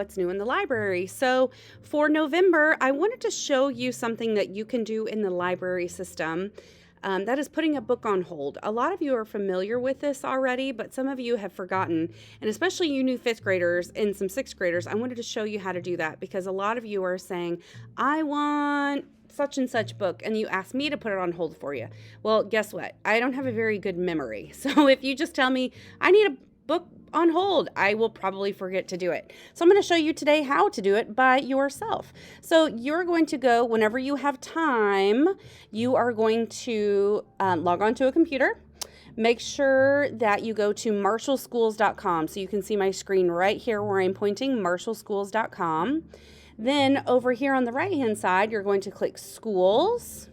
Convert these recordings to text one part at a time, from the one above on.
what's new in the library. So for November, I wanted to show you something that you can do in the library system. That is putting a book on hold. A lot of you are familiar with this already, but some of you have forgotten. And especially you new fifth graders and some sixth graders, I wanted to show you how to do that because a lot of you are saying, I want such and such book, and you ask me to put it on hold for you. Well, guess what? I don't have a very good memory. So if you just tell me, I need a book on hold, I will probably forget to do it. So I'm going to show you today how to do it by yourself. So you're going to go, whenever you have time, you are going to log on to a computer. Make sure that you go to marshallschools.com. So you can see my screen right here where I'm pointing, marshallschools.com. Then over here on the right hand side, you're going to click schools.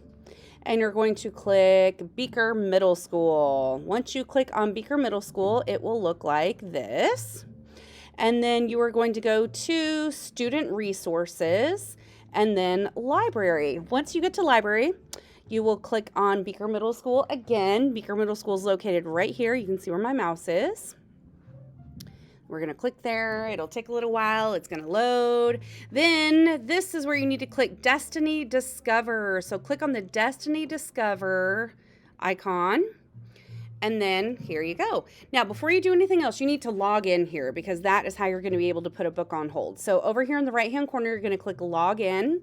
And you're going to click Beaker Middle School. Once you click on Beaker Middle School, it will look like this. And then you are going to go to Student Resources and then Library. Once you get to Library, you will click on Beaker Middle School again. Beaker Middle School is located right here. You can see where my mouse is. We're going to click there. It'll take a little while. It's going to load. Then this is where you need to click Destiny Discover. So click on the Destiny Discover icon. And then here you go. Now, before you do anything else, you need to log in here because that is how you're going to be able to put a book on hold. So over here in the right-hand corner, you're going to click Log In.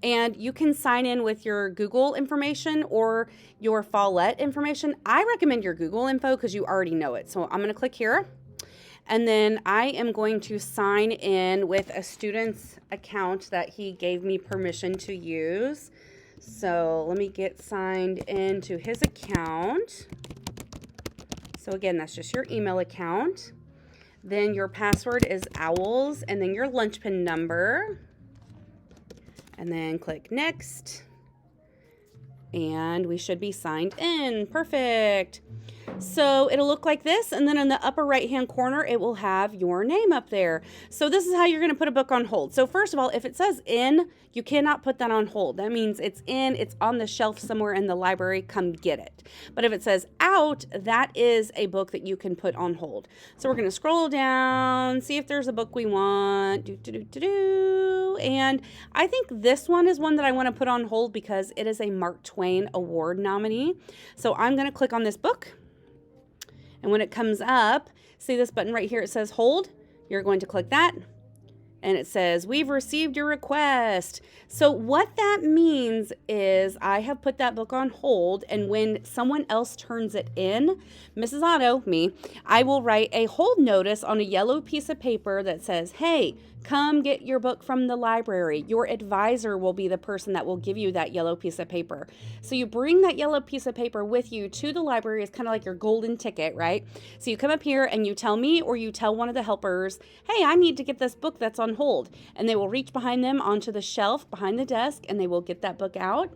And you can sign in with your Google information or your Follett information. I recommend your Google info because you already know it. So I'm going to click here. And then I am going to sign in with a student's account that he gave me permission to use. So let me get signed into his account. So again, that's just your email account. Then your password is OWLS and then your lunch pin number. And then click next. And we should be signed in. Perfect. So it'll look like this, and then in the upper right hand corner it will have your name up there. So this is how you're going to put a book on hold. So first of all, if it says in, you cannot put that on hold. That means it's in, it's on the shelf somewhere in the library, come get it. But if it says out, that is a book that you can put on hold. So we're going to scroll down, see if there's a book we want, and I think this one is one that I want to put on hold because it is a Mark Twain Award nominee. So I'm going to click on this book. And when it comes up, see this button right here, it says hold. You're going to click that. And it says, we've received your request. So what that means is I have put that book on hold. And when someone else turns it in, Mrs. Otto, me, I will write a hold notice on a yellow piece of paper that says, hey, come get your book from the library. Your advisor will be the person that will give you that yellow piece of paper. So you bring that yellow piece of paper with you to the library. It's kind of like your golden ticket, right? So you come up here and you tell me or you tell one of the helpers, hey, I need to get this book that's on hold. And they will reach behind them onto the shelf behind the desk and they will get that book out.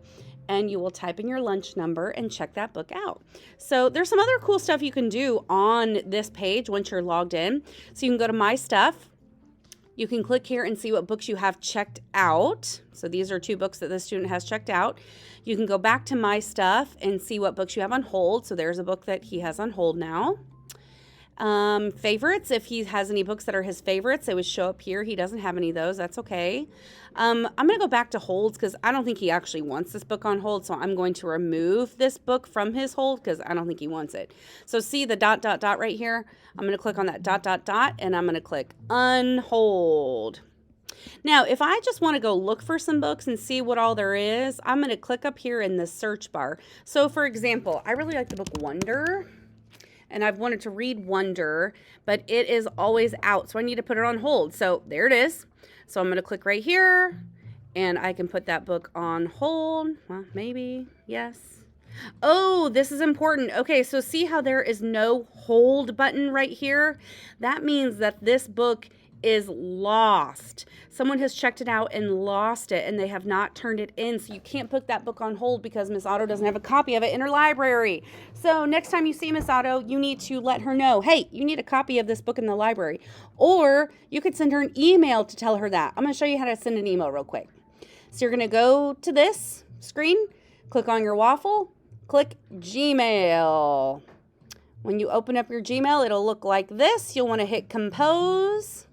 And you will type in your lunch number and check that book out. So there's some other cool stuff you can do on this page once you're logged in. So you can go to My Stuff. You can click here and see what books you have checked out. So these are 2 books that the student has checked out. You can go back to My Stuff and see what books you have on hold. So there's a book that he has on hold now. Favorites, if he has any books that are his favorites, they would show up here. He doesn't have any of those. That's okay. I'm going to go back to holds because I don't think he actually wants this book on hold. So I'm going to remove this book from his hold because I don't think he wants it. So see the ... right here? I'm going to click on that ... and I'm going to click unhold. Now, if I just want to go look for some books and see what all there is, I'm going to click up here in the search bar. So for example, I really like the book Wonder. And I've wanted to read Wonder, but it is always out. So I need to put it on hold. So there it is. So I'm going to click right here and I can put that book on hold. Well, maybe, yes. Oh, this is important. Okay, so see how there is no hold button right here? That means that this book is lost. Someone has checked it out and lost it and they have not turned it in. So you can't put that book on hold because Miss Otto doesn't have a copy of it in her library. So next time you see Miss Otto, you need to let her know, hey, you need a copy of this book in the library. Or you could send her an email to tell her that. I'm going to show you how to send an email real quick. So you're going to go to this screen, click on your waffle, click Gmail. When you open up your Gmail, it'll look like this. You'll want to hit compose.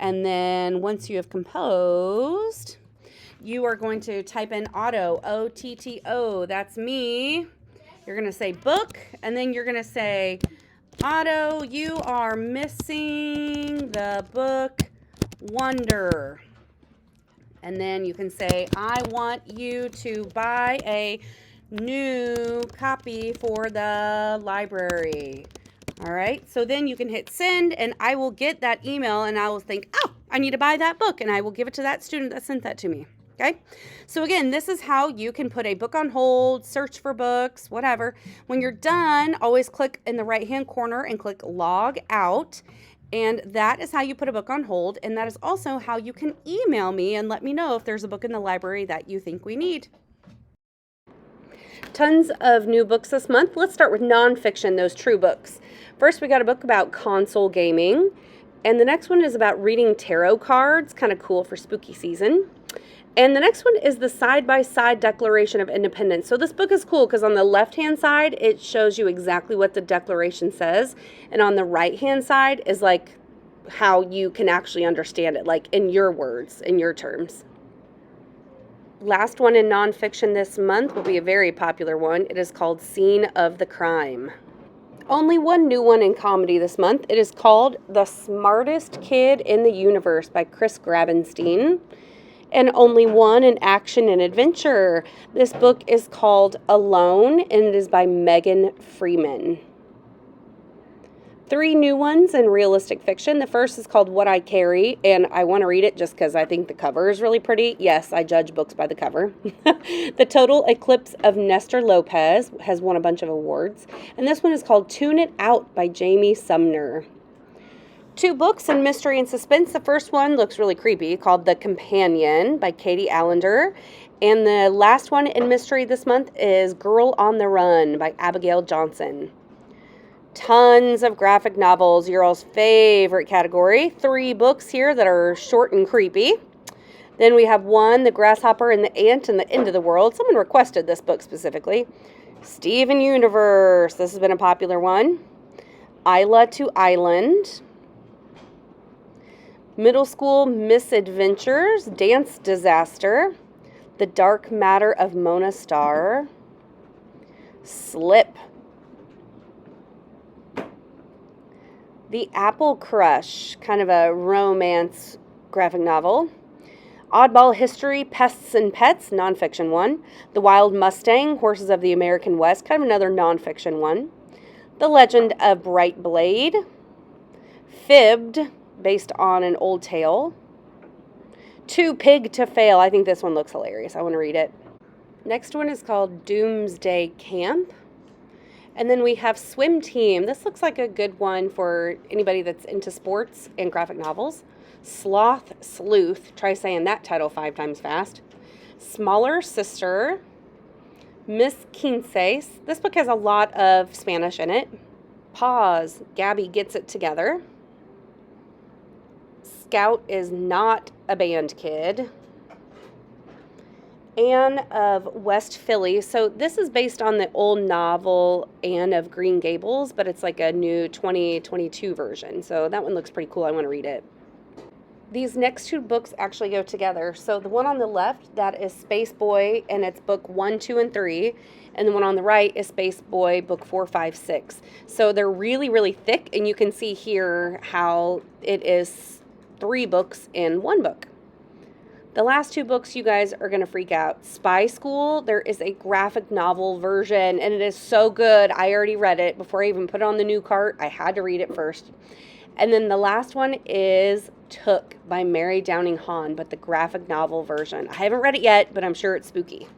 And then once you have composed, you are going to type in Otto, O-T-T-O. That's me. You're going to say book, and then you're going to say, Otto, you are missing the book Wonder. And then you can say, I want you to buy a new copy for the library. All right, so then you can hit send, and I will get that email, and I will think, oh, I need to buy that book, and I will give it to that student that sent that to me. Okay, so again, this is how you can put a book on hold, search for books, whatever. When you're done, always click in the right-hand corner and click log out. And that is how you put a book on hold. And that is also how you can email me and let me know if there's a book in the library that you think we need. Tons of new books this month. Let's start with nonfiction, those true books. First, we got a book about console gaming. And the next one is about reading tarot cards, kind of cool for spooky season. And the next one is the side-by-side Declaration of Independence. So this book is cool because on the left-hand side, it shows you exactly what the Declaration says. And on the right-hand side is like how you can actually understand it, like in your words, in your terms. Last one in nonfiction this month will be a very popular one. It is called Scene of the Crime. Only one new one in comedy this month. It is called The Smartest Kid in the Universe by Chris Grabenstein. And only one in action and adventure. This book is called Alone, and it is by Megan Freeman. 3 new ones in realistic fiction. The first is called What I Carry, and I want to read it just because I think the cover is really pretty. Yes, I judge books by the cover. The Total Eclipse of Nestor Lopez has won a bunch of awards. And this one is called Tune It Out by Jamie Sumner. 2 books in mystery and suspense. The first one looks really creepy, called The Companion by Katie Allender. And the last one in mystery this month is Girl on the Run by Abigail Johnson. Tons of graphic novels, your all's favorite category. 3 books here that are short and creepy. Then we have one, The Grasshopper and the Ant and the End of the World. Someone requested this book specifically. Steven Universe. This has been a popular one. Isla to Island. Middle School Misadventures, Dance Disaster, The Dark Matter of Mona Starr, Slip, The Apple Crush, kind of a romance graphic novel, Oddball History, Pests and Pets, nonfiction one, The Wild Mustang, Horses of the American West, kind of another nonfiction one, The Legend of Bright Blade, Fibbed, based on an old tale. Too Pig to Fail. I think this one looks hilarious. I want to read it. Next one is called Doomsday Camp. And then we have Swim Team. This looks like a good one for anybody that's into sports and graphic novels. Sloth Sleuth. Try saying that title 5 times fast. Smaller Sister. Miss Quince. This book has a lot of Spanish in it. Pause. Gabby Gets It Together. Scout is Not a Band Kid. Anne of West Philly. So this is based on the old novel Anne of Green Gables, but it's like a new 2022 version. So that one looks pretty cool. I want to read it. These next 2 books actually go together. So the one on the left, that is Space Boy, and it's book 1, 2, and 3. And the one on the right is Space Boy, book 4, 5, 6. So they're really, really thick, and you can see here how it is 3 books in 1 book. The last 2 books, you guys are going to freak out. Spy School, there is a graphic novel version, and it is so good. I already read it before I even put it on the new cart. I had to read it first. And then the last one is Took by Mary Downing Hahn, but the graphic novel version. I haven't read it yet, but I'm sure it's spooky.